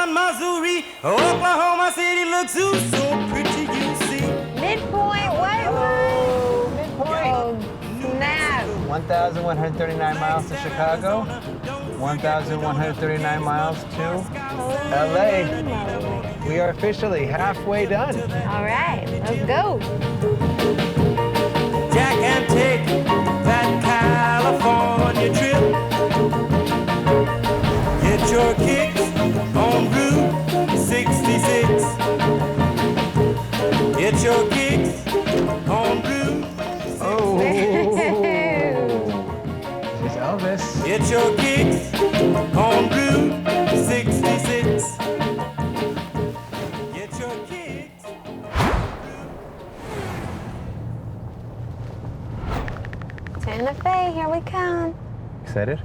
Tucson, Missouri, Oklahoma City looks so pretty, you see. Midpoint, what? Oh, midpoint. Oh, snap. 1,139 miles to Chicago, 1,139 miles to LA. We are officially halfway done. All right, let's go. Jack and take that California trip. Get your kicks on Route 66. Get your kicks on Route 66. Oh, this is Elvis. Get your kicks on Route 66. Get your kicks. Santa Fe, here we come. Excited?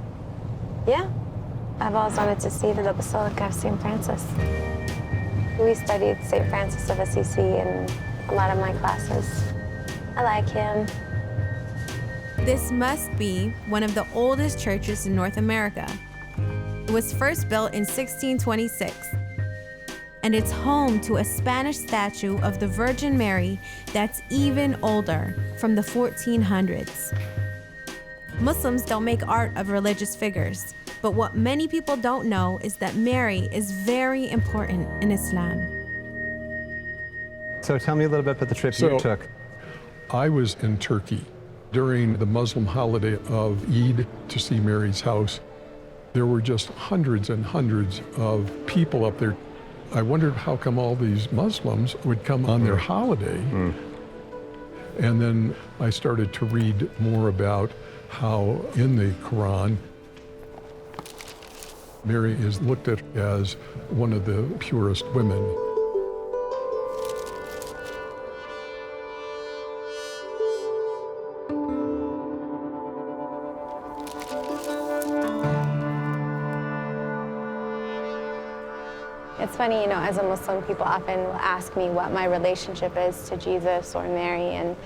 Yeah. I've always wanted to see the Basilica of St. Francis. We studied St. Francis of Assisi in a lot of my classes. I like him. This must be one of the oldest churches in North America. It was first built in 1626, and it's home to a Spanish statue of the Virgin Mary that's even older, from the 1400s. Muslims don't make art of religious figures, but what many people don't know is that Mary is very important in Islam. So tell me a little bit about the trip you took. I was in Turkey during the Muslim holiday of Eid to see Mary's house. There were just hundreds and hundreds of people up there. I wondered how come all these Muslims would come on their holiday. And then I started to read more about how in the Quran, Mary is looked at as one of the purest women. It's funny, you know, as a Muslim, people often will ask me what my relationship is to Jesus or Mary, and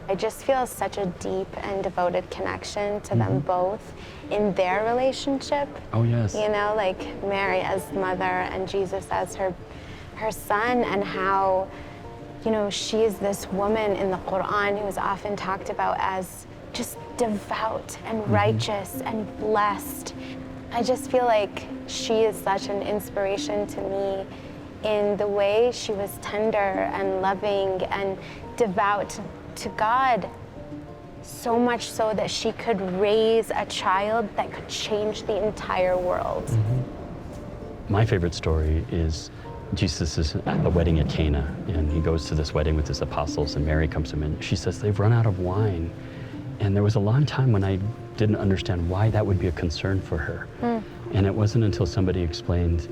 I just feel such a deep and devoted connection to them both in their relationship. Oh, yes. You know, like Mary as mother and Jesus as her son, and how, you know, she is this woman in the Quran who is often talked about as just devout and righteous and blessed. I just feel like she is such an inspiration to me in the way she was tender and loving and devout to God, so much so that she could raise a child that could change the entire world. My favorite story is Jesus is at the wedding at Cana, and he goes to this wedding with his apostles, and Mary comes to him, and she says, they've run out of wine. And there was a long time when I didn't understand why that would be a concern for her. And it wasn't until somebody explained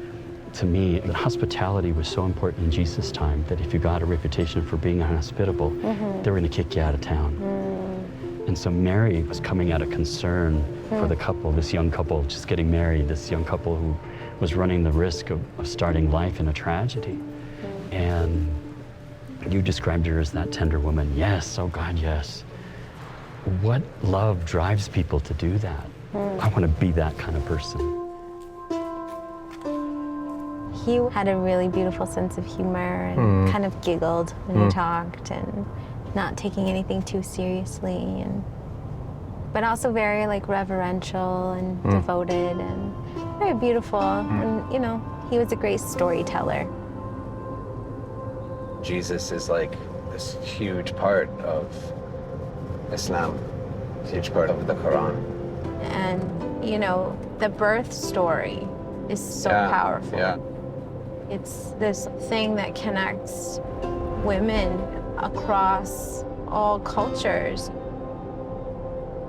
to me that hospitality was so important in Jesus' time that if you got a reputation for being hospitable, they were going to kick you out of town. And so Mary was coming out of concern for the couple, this young couple just getting married, this young couple who was running the risk of starting life in a tragedy. And you described her as that tender woman. Yes, oh God, yes. What love drives people to do that? I want to be that kind of person. He had a really beautiful sense of humor and kind of giggled when he talked, and not taking anything too seriously, but also very like reverential and devoted and very beautiful. And you know, he was a great storyteller. Jesus is like this huge part of Islam, huge part of the Quran. And you know, the birth story is so powerful. Yeah. It's this thing that connects women across all cultures.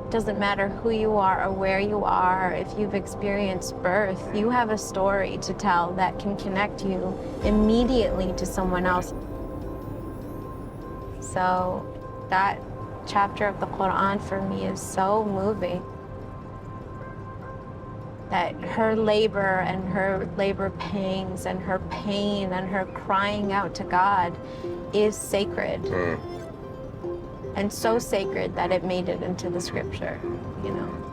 Doesn't matter who you are or where you are, if you've experienced birth, you have a story to tell that can connect you immediately to someone else. So that chapter of the Quran for me is so moving. That her labor and her labor pangs and her pain and her crying out to God is sacred. And so sacred that it made it into the scripture, you know.